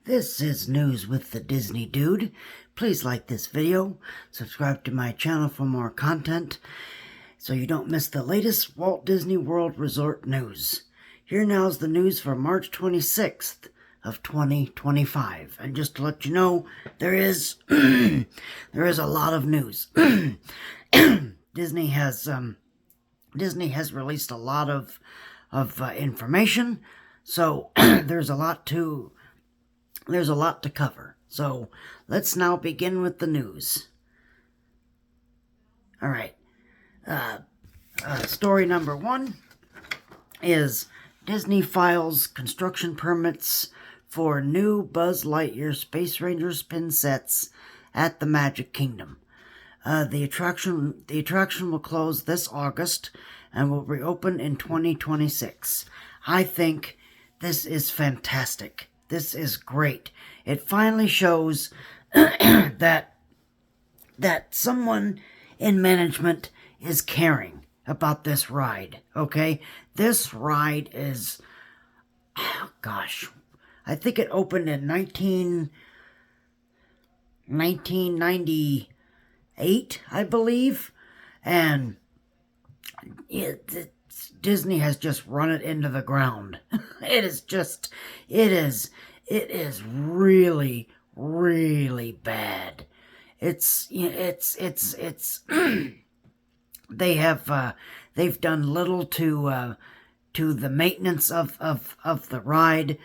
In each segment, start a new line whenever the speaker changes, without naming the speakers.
This is News with the Disney Dude. Please like this video, subscribe to my channel for more content, so you don't miss the latest Walt Disney World Resort news. Here now is the news for March 26th of 2025. And just to let you know, there is a lot of news. Disney has released a lot of information, so there's a lot to cover. So let's now begin with the news. All right. Story number one is Disney files construction permits for new Buzz Lightyear Space Ranger spin sets at the Magic Kingdom. The attraction will close this August and will reopen in 2026. I think this is fantastic. This is great. It finally shows that someone in management is caring about this ride, okay? This ride is, oh gosh, I think it opened in 1998, I believe, and Disney has just run it into the ground. It is really, really bad. They've done little to the maintenance of the ride.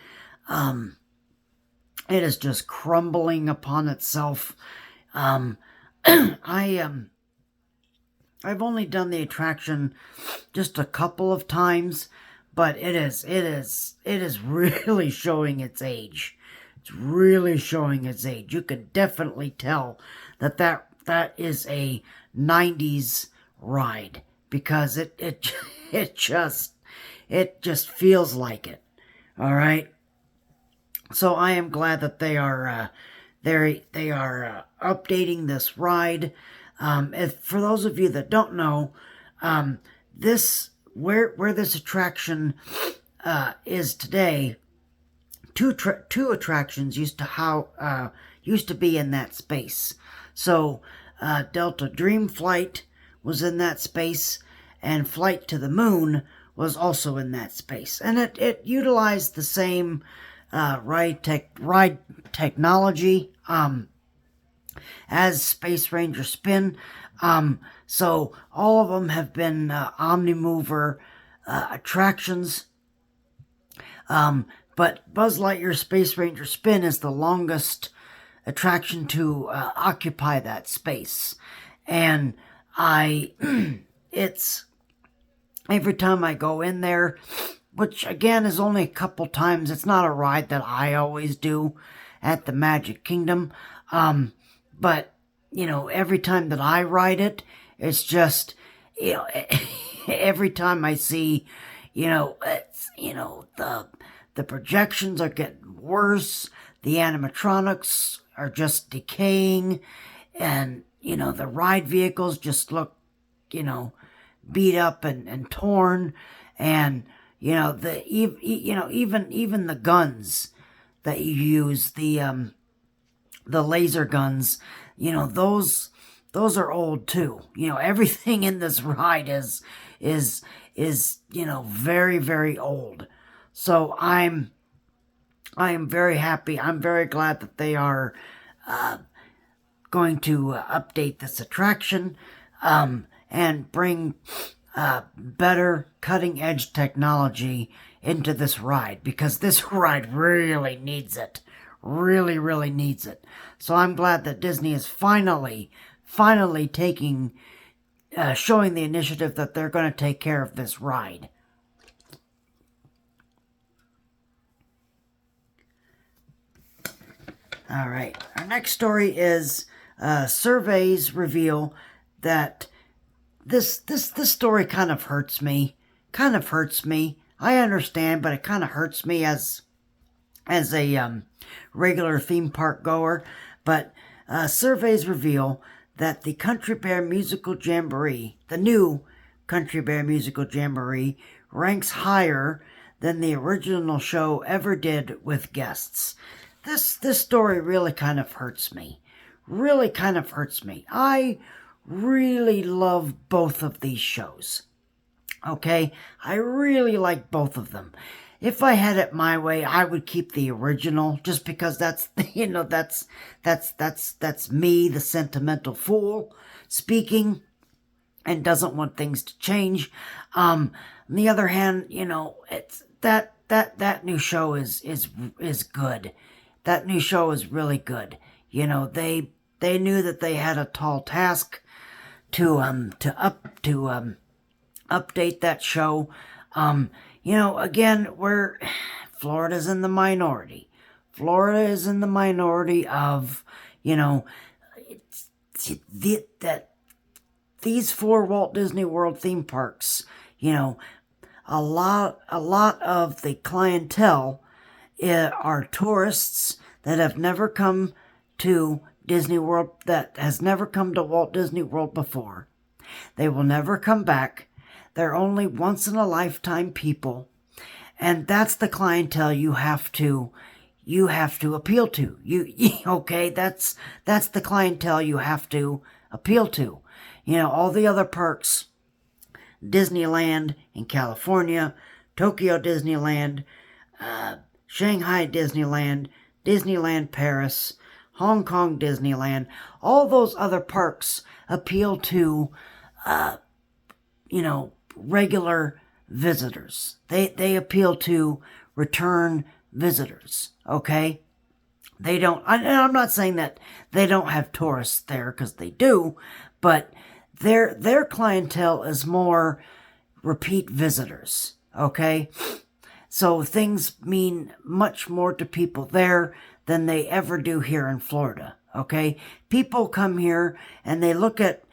It is just crumbling upon itself. I've only done the attraction just a couple of times, but it is really showing its age. It's really showing its age. You can definitely tell that is a 90s ride, because it just feels like it. All right. So I am glad that they are updating this ride. For those of you that don't know, where this attraction is today, two attractions used to be in that space. So Delta Dream Flight was in that space, and Flight to the Moon was also in that space, and it utilized the same ride technology as Space Ranger Spin. So all of them have been Omnimover attractions. But Buzz Lightyear Space Ranger Spin is the longest attraction to occupy that space. And it's every time I go in there, which again is only a couple times, it's not a ride that I always do at the Magic Kingdom. But, every time that I ride it, it's just, every time I see, the projections are getting worse, the animatronics are just decaying, and, the ride vehicles just look, beat up and torn, and, even the guns that you use, the laser guns, those are old too. Everything in this ride is very, very old. So I am very happy. I'm very glad that they are going to update this attraction and bring better cutting edge technology into this ride, because this ride really needs it. Really, really needs it. So I'm glad that Disney is finally showing the initiative that they're going to take care of this ride. All right. Our next story is surveys reveal that this story kind of hurts me. I understand, but it kind of hurts me as a regular theme park goer. But surveys reveal that the Country Bear Musical Jamboree, the new Country Bear Musical Jamboree, ranks higher than the original show ever did with guests. this story really kind of hurts me. Really kind of hurts me. I really love both of these shows. Okay? I really like both of them. If I had it my way, I would keep the original just because that's that's me, the sentimental fool, speaking and doesn't want things to change. On the other hand, it's that new show is good. That new show is really good. They knew that they had a tall task to update that show. Again, Florida's in the minority. Florida is in the minority of, that these 4 Walt Disney World theme parks, a lot of the clientele are tourists that have never come to Disney World, that has never come to Walt Disney World before. They will never come back. They're only once in a lifetime people. And that's the clientele you have to appeal to. Okay, that's the clientele you have to appeal to. All the other parks, Disneyland in California, Tokyo Disneyland, Shanghai Disneyland, Disneyland Paris, Hong Kong Disneyland, all those other parks appeal to, regular visitors. They appeal to return visitors, okay? I'm not saying that they don't have tourists there, because they do, but their clientele is more repeat visitors, okay? So things mean much more to people there than they ever do here in Florida, okay? People come here and they look at,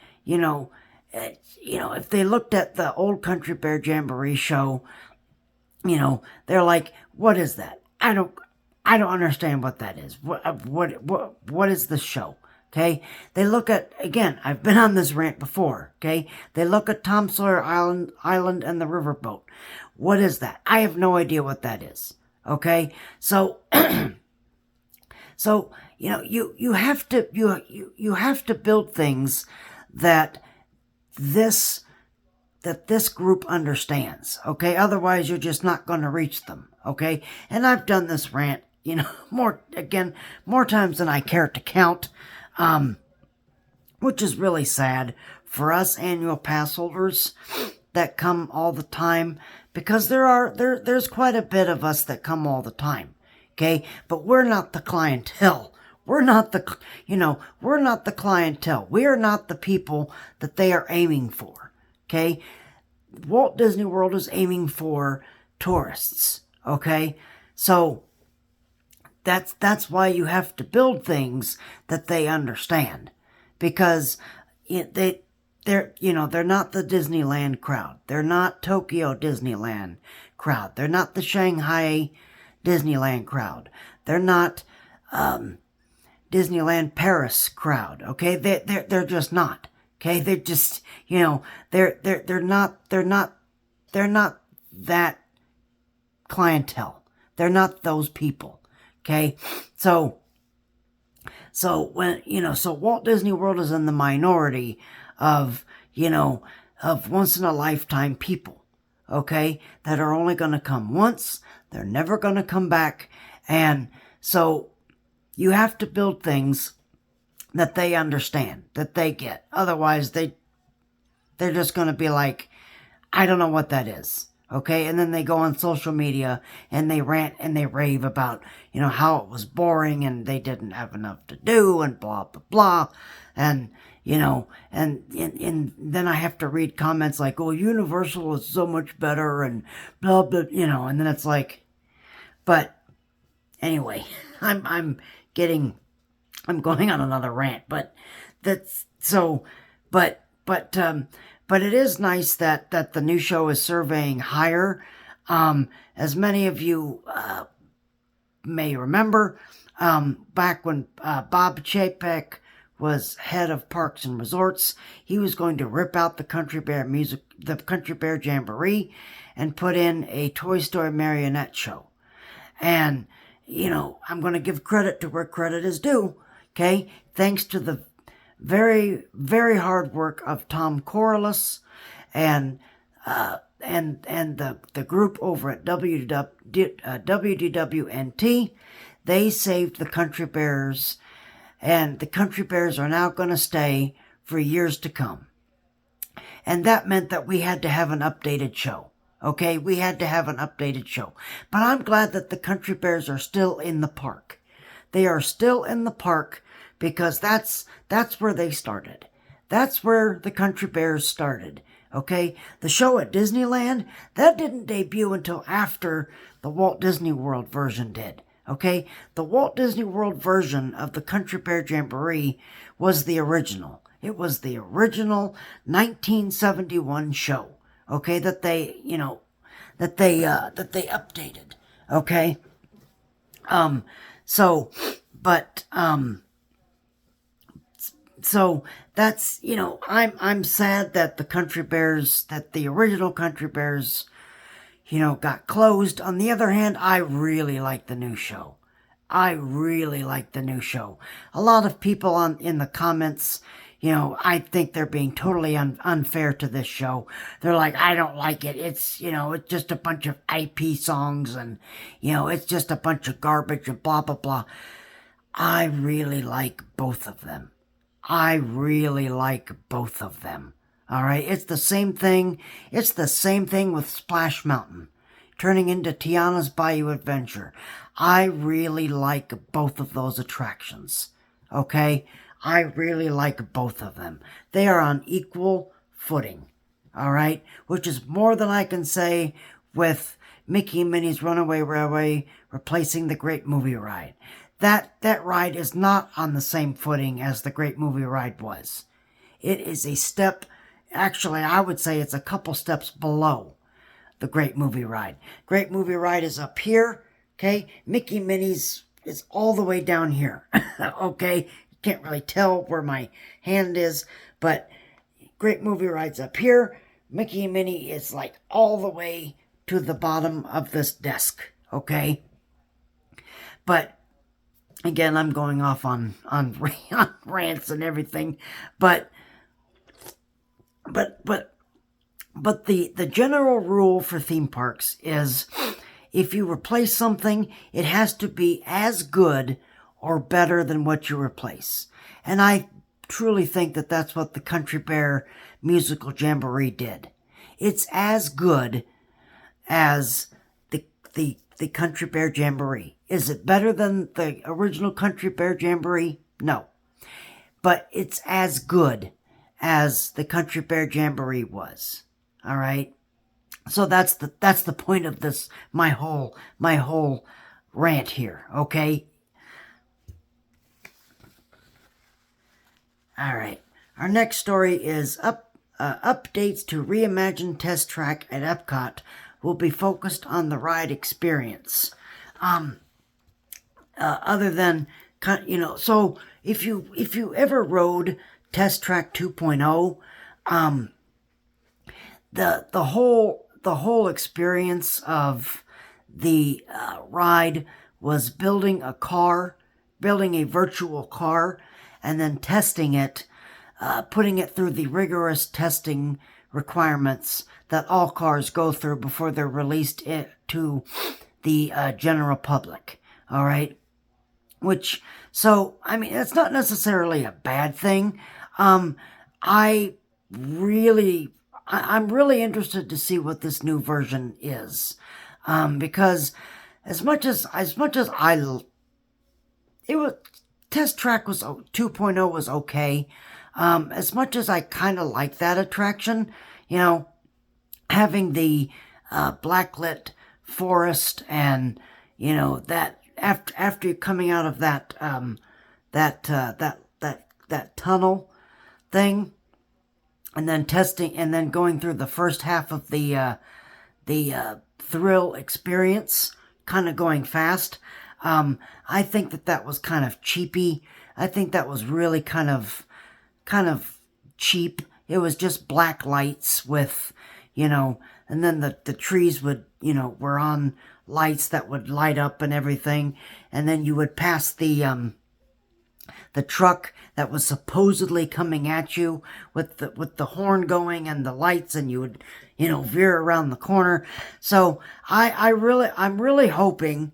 if they looked at the old Country Bear Jamboree show, they're like, what is that? I don't understand what that is. What is this show? Okay? They look at, again, I've been on this rant before, okay? They look at Tom Sawyer Island and the Riverboat. What is that? I have no idea what that is. Okay? So, you have to build things that this group understands, okay? Otherwise, you're just not going to reach them, okay? And I've done this rant, more times than I care to count, which is really sad for us annual pass holders that come all the time, because there's quite a bit of us that come all the time, okay? But we're not the clientele. We're not the clientele. We are not the people that they are aiming for, okay? Walt Disney World is aiming for tourists, okay? So that's why you have to build things that they understand, because they're not the Disneyland crowd. They're not Tokyo Disneyland crowd. They're not the Shanghai Disneyland crowd. They're not Disneyland Paris crowd. Okay, they're just not. Okay, they're just they're not that clientele. They're not those people. Okay, so when Walt Disney World is in the minority of once in a lifetime people, okay, that are only going to come once. They're never going to come back. And so you have to build things that they understand, that they get. Otherwise, they're just going to be like, I don't know what that is. Okay, and then they go on social media and they rant and they rave about, how it was boring and they didn't have enough to do and blah, blah, blah. And, and then I have to read comments like, oh, Universal is so much better and blah, blah, and then it's like, but anyway, I'm going on another rant, but that's so, but it is nice that the new show is surveying higher. As many of you may remember, back when Bob Chapek was head of Parks and Resorts, he was going to rip out the Country Bear Jamboree, and put in a Toy Story marionette show. And I'm going to give credit to where credit is due. Okay, thanks to the very, very hard work of Tom Corliss and the group over at WDWNT. They saved the Country Bears, and the Country Bears are now going to stay for years to come. And that meant that we had to have an updated show. Okay, we had to have an updated show. But I'm glad that the Country Bears are still in the park. They are still in the park because that's where they started. That's where the Country Bears started. Okay, the show at Disneyland, that didn't debut until after the Walt Disney World version did. Okay, the Walt Disney World version of the Country Bear Jamboree was the original. It was the original 1971 show. Okay, that they updated. Okay, so that's, I'm sad that the Country Bears, that the original Country Bears, got closed. On the other hand, I really like the new show. A lot of people in the comments, I think they're being totally unfair to this show. They're like, I don't like it. It's, it's just a bunch of IP songs and, it's just a bunch of garbage and blah, blah, blah. I really like both of them. All right. It's the same thing. It's the same thing with Splash Mountain turning into Tiana's Bayou Adventure. I really like both of those attractions. Okay. I really like both of them. They are on equal footing. All right. Which is more than I can say with Mickey and Minnie's Runaway Railway replacing the Great Movie Ride. That ride is not on the same footing as the Great Movie Ride was. It is a step, actually I would say it's a couple steps below the Great Movie Ride. Great Movie Ride is up here, okay? Mickey and Minnie's is all the way down here, okay? You can't really tell where my hand is, but Great Movie Ride's up here. Mickey and Minnie is like all the way to the bottom of this desk, okay? But again, I'm going off on rants and everything, but the general rule for theme parks is if you replace something, it has to be as good or better than what you replace. And I truly think that that's what the Country Bear Musical Jamboree did. It's as good as the Country Bear Jamboree. Is it better than the original Country Bear Jamboree? No. But it's as good as the Country Bear Jamboree was. All right? So that's the point of this, my whole rant here, okay? All right. Our next story is updates to reimagined Test Track at Epcot will be focused on the ride experience. Other than, so if you ever rode Test Track 2.0, the whole experience of the ride was building a virtual car, and then testing it, putting it through the rigorous testing requirements that all cars go through before they're released to the general public. All right. It's not necessarily a bad thing. I'm really interested to see what this new version is. Because as much as Test Track 2.0 was okay. As much as I kind of like that attraction, having the blacklit forest and, that after you're coming out of that tunnel thing, and then testing, and then going through the first half of the thrill experience, kind of going fast. I think that was kind of cheapy. I think that was really kind of cheap. It was just black lights with, and then the trees would, were on lights that would light up and everything, and then you would pass the truck that was supposedly coming at you with the horn going and the lights, and you would, veer around the corner. So I'm really hoping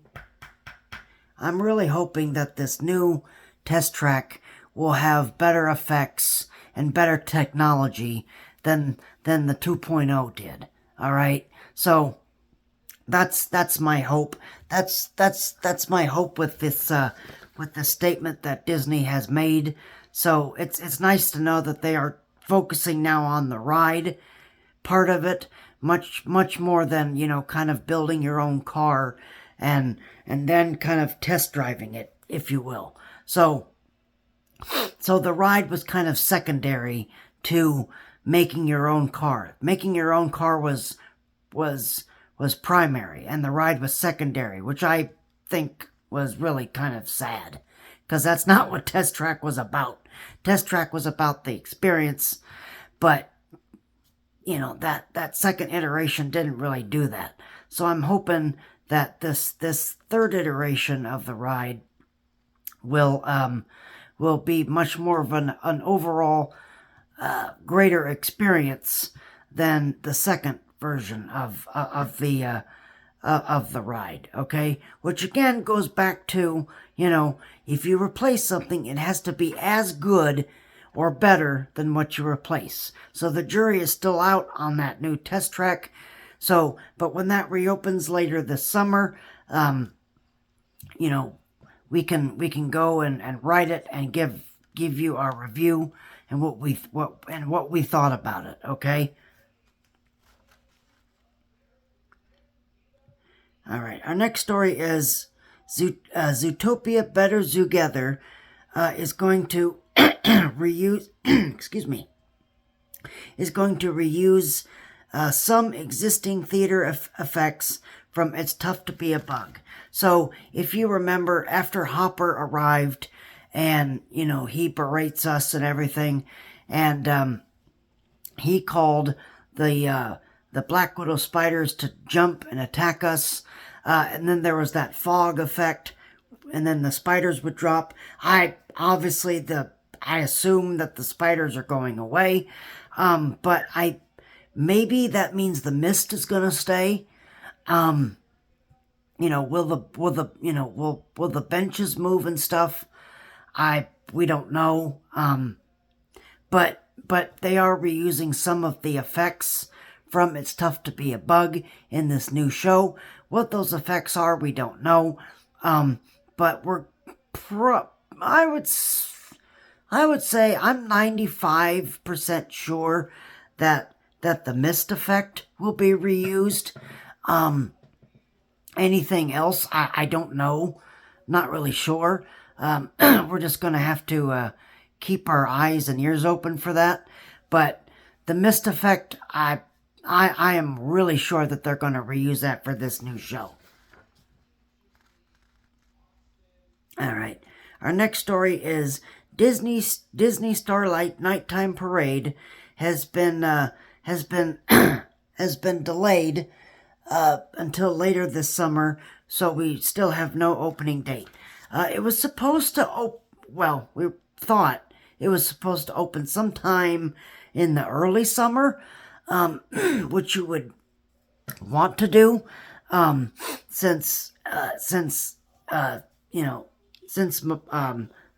that this new test track will have better effects and better technology than the 2.0 did. All right, so that's my hope. That's my hope with this statement that Disney has made. So it's nice to know that they are focusing now on the ride part of it, much more than kind of building your own car and then kind of test driving it, if you will. So the ride was kind of secondary to making your own car. Making your own car was primary, and the ride was secondary, which I think was really kind of sad, because that's not what Test Track was about. Test Track was about the experience, but that second iteration didn't really do that. So I'm hoping that this third iteration of the ride will be much more of an overall greater experience than the second version of the ride. Okay, which again goes back to if you replace something, it has to be as good or better than what you replace. So the jury is still out on that new test track. So, but when that reopens later this summer, we can go and ride it and give you our review and what we thought about it. Okay. All right. Our next story is Zootopia Better Zoogether is going to reuse. Excuse me. Is going to reuse some existing theater effects from It's Tough to Be a Bug. So if you remember, after Hopper arrived and he berates us and everything, and he called the Black Widow spiders to jump and attack us, and then there was that fog effect, and then the spiders would drop. I assume that the spiders are going away, but maybe that means the mist is going to stay. Will the benches move and stuff? We don't know. But they are reusing some of the effects from It's Tough to Be a Bug in this new show. What those effects are, we don't know. But I would say I'm 95% sure that the mist effect will be reused. Anything else, I don't know. Not really sure. We're just going to have to keep our eyes and ears open for that. But the mist effect, I am really sure that they're going to reuse that for this new show. All right. Our next story is Disney Starlight Nighttime Parade has been delayed until later this summer, so we still have no opening date. It was supposed to we thought it was supposed to open sometime in the early summer, which you would want to do, since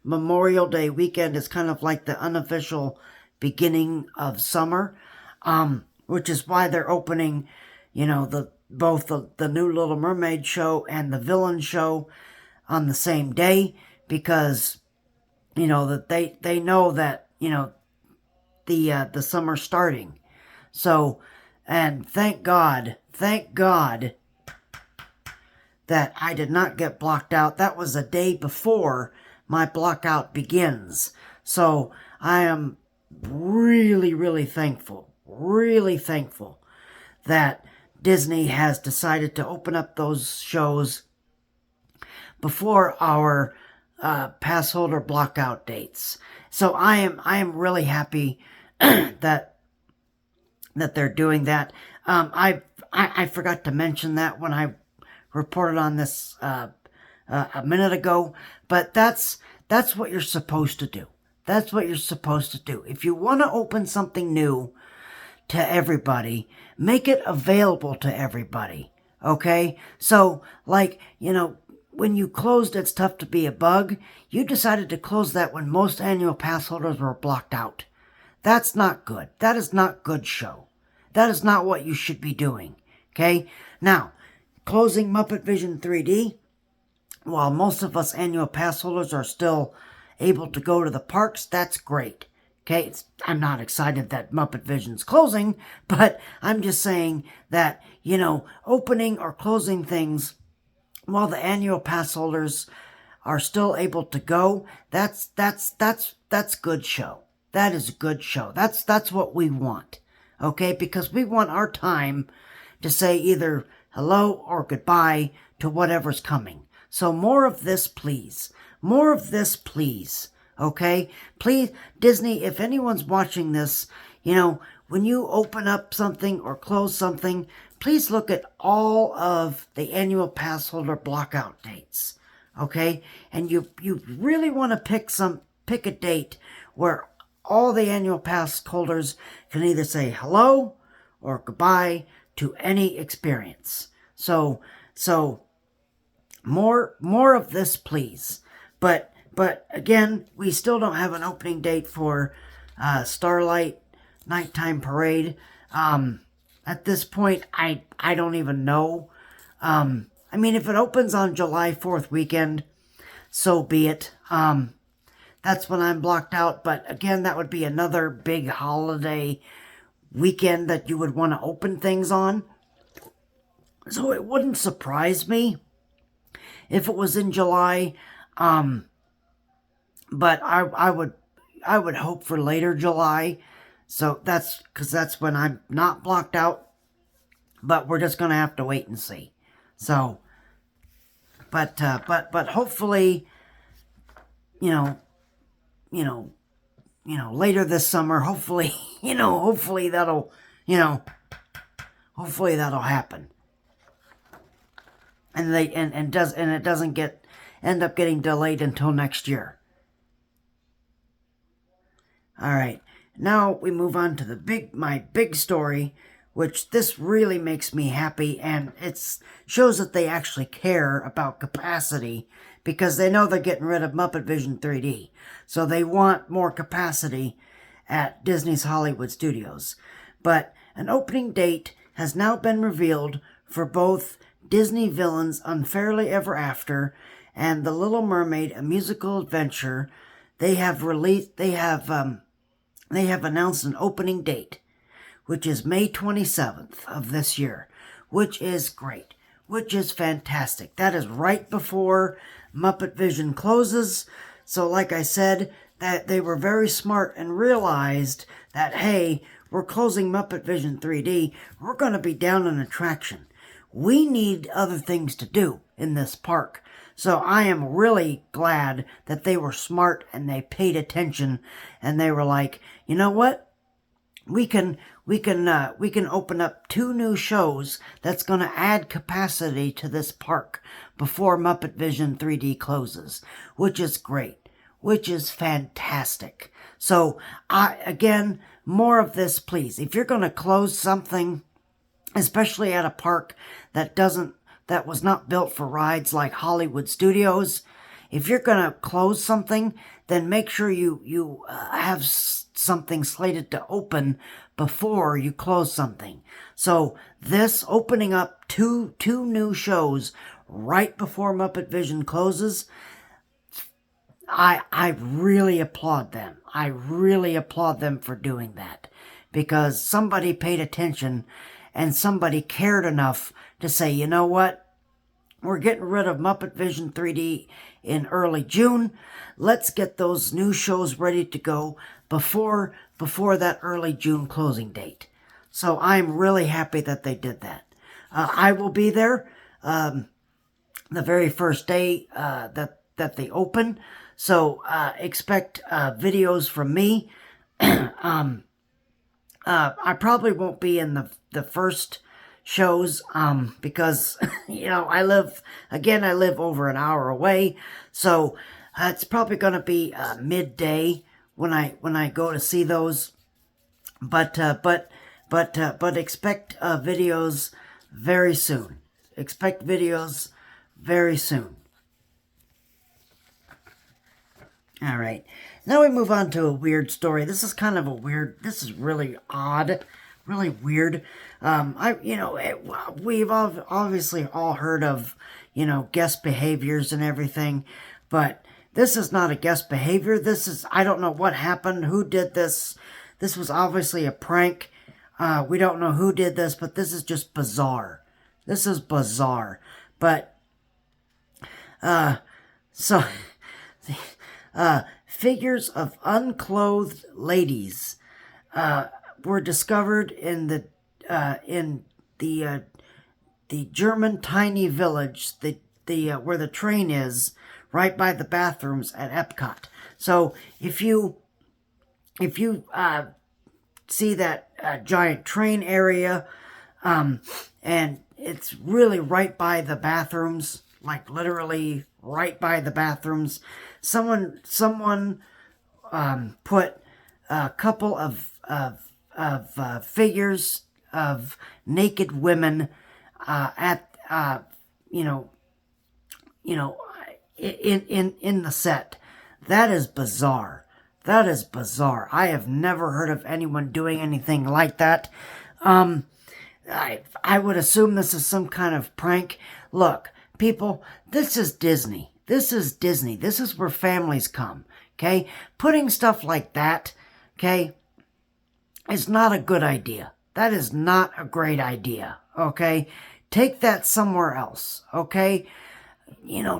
Memorial Day weekend is kind of like the unofficial beginning of summer, which is why they're opening, both the new Little Mermaid show and the Villain show on the same day, because that they know that the summer's starting. So, and thank God that I did not get blocked out. That was a day before my blockout begins. So I am really thankful that Disney has decided to open up those shows before our pass holder blockout dates. So I am really happy that they're doing that. I forgot to mention that when I reported on this a minute ago, but that's what you're supposed to do. That's what you're supposed to do. If you want to open something new to everybody, make it available to everybody. Okay? So, like, when you closed It's Tough to Be a Bug, you decided to close that when most annual pass holders were blocked out. That's not good. That is not good show. That is not what you should be doing. Okay? Now, closing Muppet Vision 3D, while most of us annual pass holders are still able to go to the parks, that's great. Okay? I'm not excited that Muppet Vision's closing, but I'm just saying that, opening or closing things while the annual pass holders are still able to go, that's good show. That is a good show. That's what we want. Okay? Because we want our time to say either hello or goodbye to whatever's coming. So more of this, please. More of this, please. Okay? Please, Disney, if anyone's watching this, when you open up something or close something, please look at all of the annual pass holder blockout dates. Okay? And you really want to pick a date where all the annual pass holders can either say hello or goodbye to any experience. So more of this, please. But again, we still don't have an opening date for Starlight Nighttime Parade. At this point, I don't even know. I mean, if it opens on July 4th weekend, so be it. That's when I'm blocked out. But again, that would be another big holiday weekend that you would want to open things on. So it wouldn't surprise me if it was in July. But I would hope for later July. So that's when I'm not blocked out. But we're just gonna have to wait and see. So, but hopefully, later this summer, hopefully that'll happen. And it doesn't end up getting delayed until next year. All right. Now we move on to my big story, which this really makes me happy, and it shows that they actually care about capacity, because they know they're getting rid of Muppet Vision 3D. So they want more capacity at Disney's Hollywood Studios. But an opening date has now been revealed for both Disney Villains Unfairly Ever After and The Little Mermaid, A Musical Adventure. They have announced an opening date, which is May 27th of this year, which is great, which is fantastic. That is right before Muppet Vision closes. So like I said, that they were very smart and realized that, hey, we're closing Muppet Vision 3D. We're going to be down an attraction. We need other things to do in this park. So I am really glad that they were smart and they paid attention, and they were like, you know what? We can open up 2 new shows that's going to add capacity to this park before Muppet Vision 3D closes, which is great, which is fantastic. So again, more of this, please. If you're going to close something, especially at a park that was not built for rides like Hollywood Studios, if you're going to close something, then make sure you have something slated to open before you close something. So this opening up two new shows right before Muppet Vision closes, I really applaud them. I really applaud them for doing that, because somebody paid attention and somebody cared enough to say, you know what? We're getting rid of Muppet Vision 3D in early June. Let's get those new shows ready to go before that early June closing date. So I'm really happy that they did that. I will be there the very first day that they open. So expect videos from me. I probably won't be in the first shows, because, I live over an hour away, so it's probably going to be midday when I go to see those. But expect videos very soon. Expect videos very soon. All right. Now we move on to a weird story. This is kind of a weird. This is really odd, really weird. We've obviously all heard of, guest behaviors and everything, but this is not a guest behavior. I don't know what happened, who did this. This was obviously a prank. We don't know who did this, but this is just bizarre. This is bizarre. But, so, figures of unclothed ladies were discovered in the German tiny village, where the train is, right by the bathrooms at Epcot. So if you see that giant train area, and it's really right by the bathrooms, like literally right by the bathrooms. Someone put a couple of figures of naked women in the set. That is bizarre. That is bizarre. I have never heard of anyone doing anything like that. I would assume this is some kind of prank. Look, people, this is Disney. This is Disney. This is where families come, okay? Putting stuff like that, okay, is not a good idea. That is not a great idea, okay? Take that somewhere else, okay?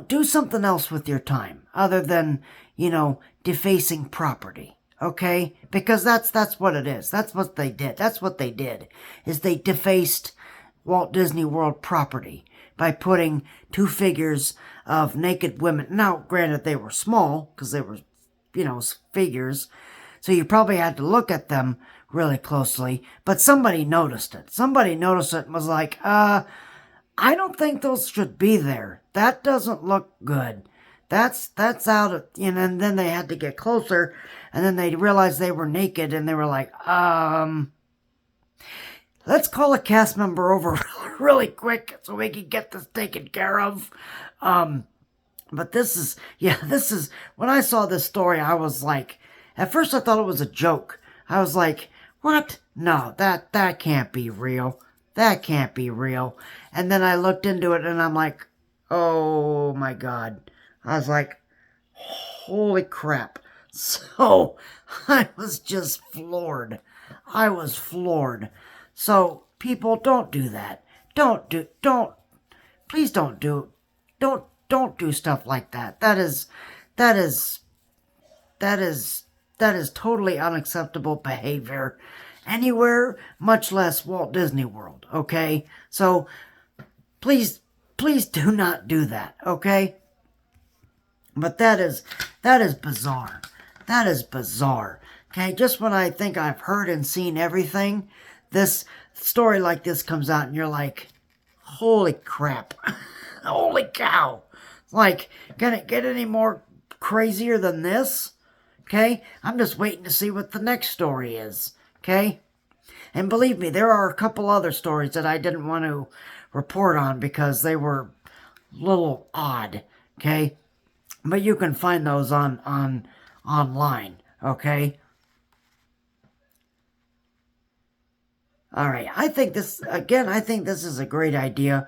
Do something else with your time other than, defacing property, okay? Because that's what it is. That's what they did. That's what they did, is they defaced Walt Disney World property by putting two figures of naked women. Now, granted, they were small because they were, figures. So you probably had to look at them really closely. But somebody noticed it. Somebody noticed it and was like, I don't think those should be there. That doesn't look good. That's out of, and then they had to get closer, and then they realized they were naked, and they were like, let's call a cast member over really quick so we can get this taken care of. But this is, when I saw this story, I was like, at first I thought it was a joke. I was like, what? No, that can't be real. That can't be real. And then I looked into it and I'm like, oh my God. I was like, holy crap. So I was just floored. I was floored. So people, don't do that. Please don't do stuff like that. That is totally unacceptable behavior anywhere, much less Walt Disney World, okay? So please do not do that, okay? But that is bizarre. That is bizarre. Okay, just when I think I've heard and seen everything, this story like this comes out and you're like, holy crap. Holy cow. Like, can it get any more crazier than this? Okay, I'm just waiting to see what the next story is. Okay, and believe me, there are a couple other stories that I didn't want to report on because they were a little odd. Okay, but you can find those online. Okay. All right, I think this is a great idea.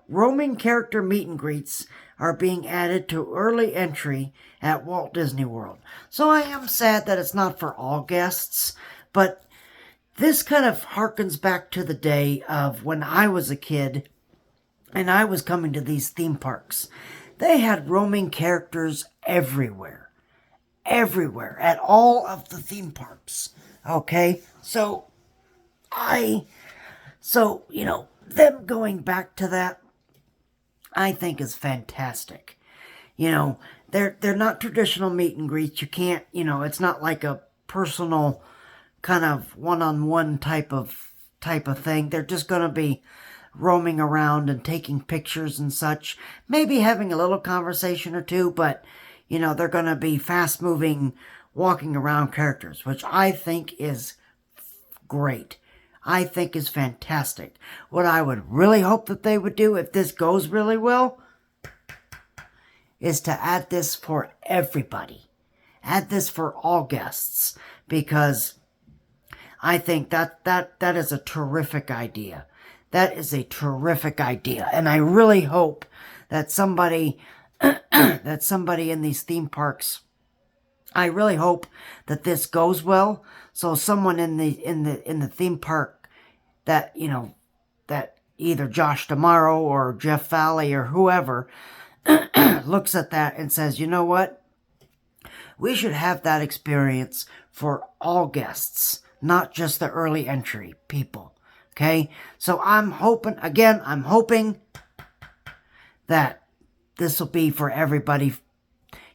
Roaming character meet and greets are being added to early entry at Walt Disney World. So I am sad that it's not for all guests, but this kind of harkens back to the day of when I was a kid and I was coming to these theme parks. They had roaming characters everywhere. Everywhere. At all of the theme parks. Okay? So, them going back to that, I think is fantastic. They're not traditional meet and greets. You can't, it's not like a personal kind of one-on-one type of type of thing. They're just going to be roaming around and taking pictures and such, maybe having a little conversation or two, but, you know, they're going to be fast-moving, walking around characters, which I think is great. I think is fantastic. What I would really hope that they would do, if this goes really well, is to add this for everybody. Add this for all guests, because I think that is a terrific idea. That is a terrific idea. And I really hope that somebody that somebody in these theme parks, I really hope that this goes well. So someone in the theme park that, you know, that either Josh D'Amaro or Jeff Valley or whoever looks at that and says, you know what? We should have that experience for all guests, not just the early entry people. Okay? So I'm hoping that this will be for everybody,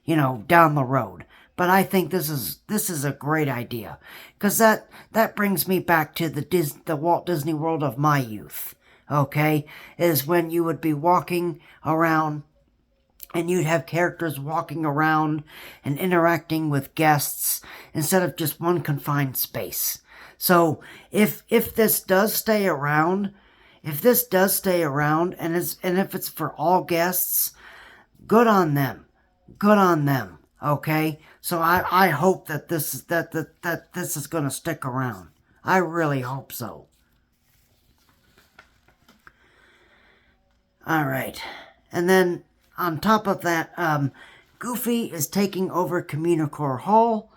you know, down the road. But I think this is a great idea, because that brings me back to the Walt Disney World of my youth. Okay? Is when you would be walking around and you'd have characters walking around and interacting with guests instead of just one confined space. So if this does stay around, and if it's for all guests, good on them. Good on them. Okay? So I hope that this is going to stick around. I really hope so. All right. And then on top of that, Goofy is taking over Communicore Hall,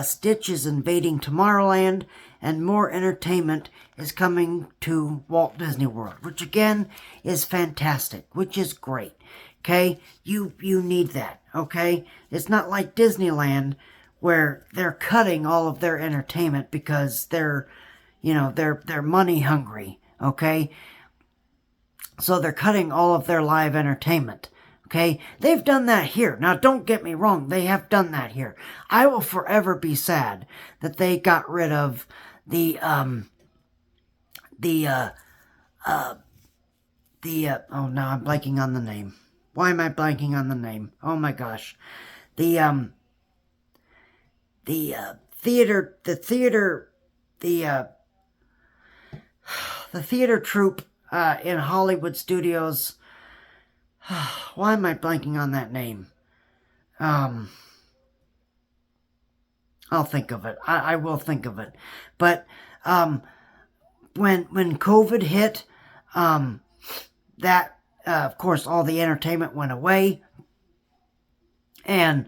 Stitch is invading Tomorrowland, and more entertainment is coming to Walt Disney World, which again is fantastic, which is great. Okay? You need that, okay? It's not like Disneyland where they're cutting all of their entertainment because they're money hungry, okay? So they're cutting all of their live entertainment. Okay, they've done that here. Now, don't get me wrong, they have done that here. I will forever be sad that they got rid of oh, now I'm blanking on the name. Why am I blanking on the name? Oh my gosh. The theater troupe in Hollywood Studios. Why am I blanking on that name? I'll think of it. I will think of it. But when COVID hit, that of course all the entertainment went away, and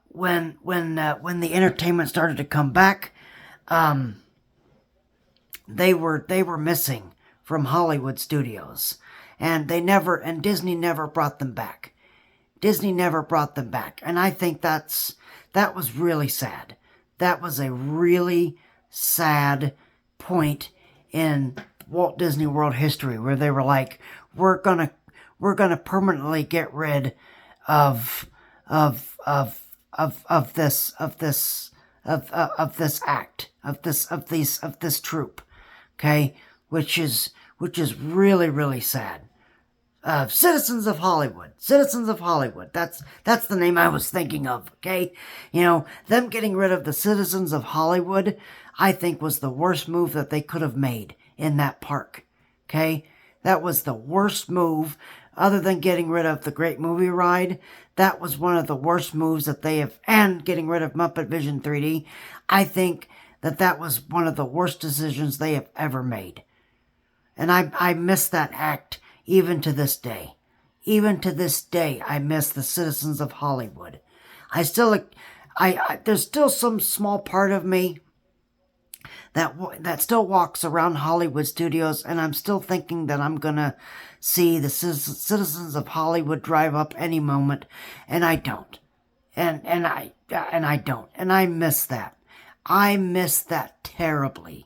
when the entertainment started to come back, they were missing from Hollywood Studios. And Disney never brought them back. And I think that was really sad. That was a really sad point in Walt Disney World history where they were like, we're gonna permanently get rid of this troupe. Okay? Which is really, really sad. Citizens of Hollywood. That's the name I was thinking of, okay? You know, them getting rid of the Citizens of Hollywood, I think was the worst move that they could have made in that park, okay? That was the worst move, other than getting rid of the Great Movie Ride. That was one of the worst moves that they have, and getting rid of Muppet Vision 3D. I think that was one of the worst decisions they have ever made. And I miss that act. Even to this day, I miss the Citizens of Hollywood. There's still some small part of me that still walks around Hollywood Studios, and I'm still thinking that I'm gonna see the Citizens of Hollywood drive up any moment, and I don't, and I don't, and I miss that. I miss that terribly,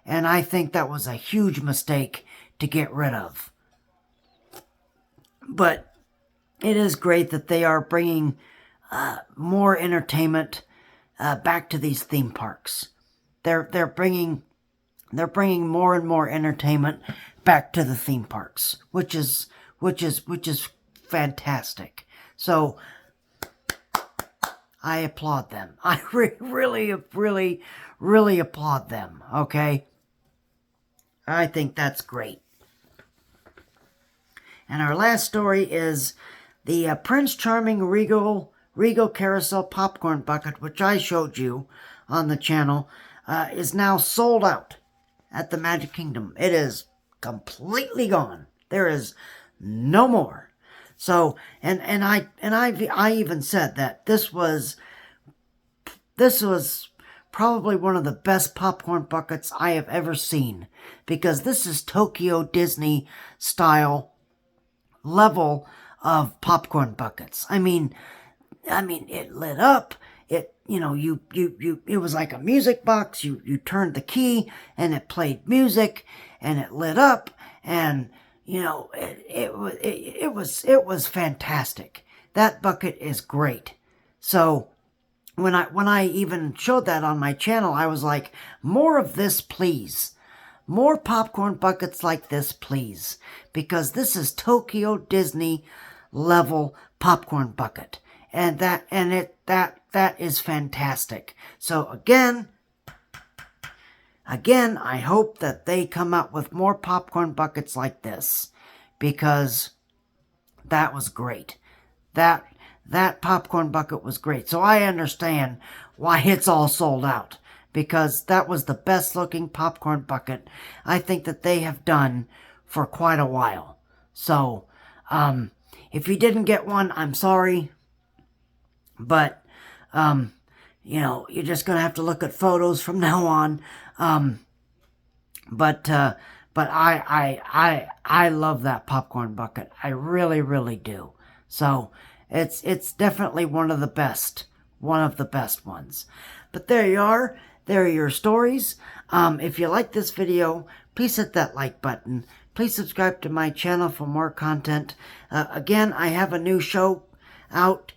and I think that was a huge mistake to get rid of. But it is great that they are bringing more entertainment back to these theme parks. They're bringing they're bringing more and more entertainment back to the theme parks, which is fantastic. So I applaud them. I really applaud them. Okay, I think that's great. And our last story is the Prince Charming Regal Carousel Popcorn Bucket, which I showed you on the channel, is now sold out at the Magic Kingdom. It is completely gone. There is no more. So, and I even said that this was probably one of the best popcorn buckets I have ever seen, because this is Tokyo Disney style level of popcorn buckets. I mean, it lit up. It, it was like a music box. You turned the key and it played music and it lit up, and it was fantastic. That bucket is great. So when I even showed that on my channel, I was like, more of this, please. More popcorn buckets like this, please, because this is Tokyo Disney level popcorn bucket, and that is fantastic. So again, I hope that they come out with more popcorn buckets like this, because that was great. That popcorn bucket was great. So I understand why it's all sold out, because that was the best looking popcorn bucket I think that they have done for quite a while. So if you didn't get one, I'm sorry, but you're just gonna have to look at photos from now on. But I love that popcorn bucket. I really do. So it's definitely one of the best ones. But there you are. There are your stories. If you like this video, please hit that like button. Please subscribe to my channel for more content. Again, I have a new show out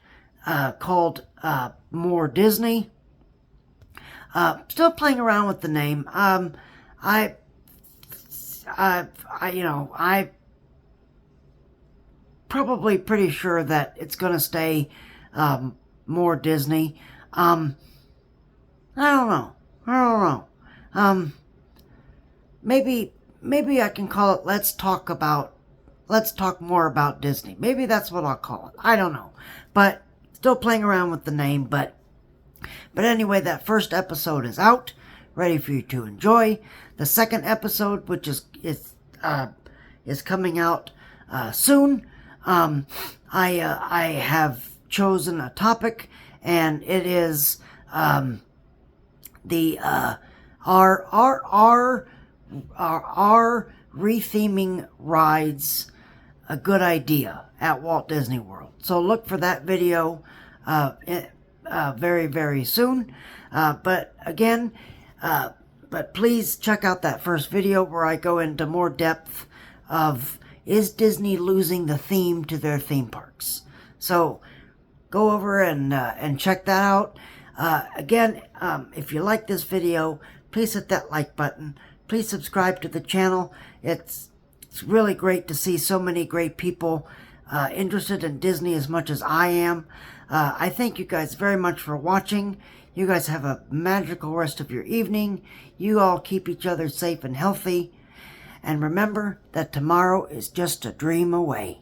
called More Disney. Still playing around with the name. I probably pretty sure that it's going to stay More Disney. I don't know. Maybe I can call it Let's Talk More About Disney. Maybe that's what I'll call it. I don't know. But still playing around with the name, but anyway, that first episode is out, ready for you to enjoy. The second episode, which is coming out soon. I have chosen a topic, and it is are retheming rides a good idea at Walt Disney World? So look for that video very soon. But please check out that first video where I go into more depth of, is Disney losing the theme to their theme parks? So go over and check that out. If you like this video, please hit that like button. Please subscribe to the channel. It's really great to see so many great people interested in Disney as much as I am. I thank you guys very much for watching. You guys have a magical rest of your evening. You all keep each other safe and healthy. And remember that tomorrow is just a dream away.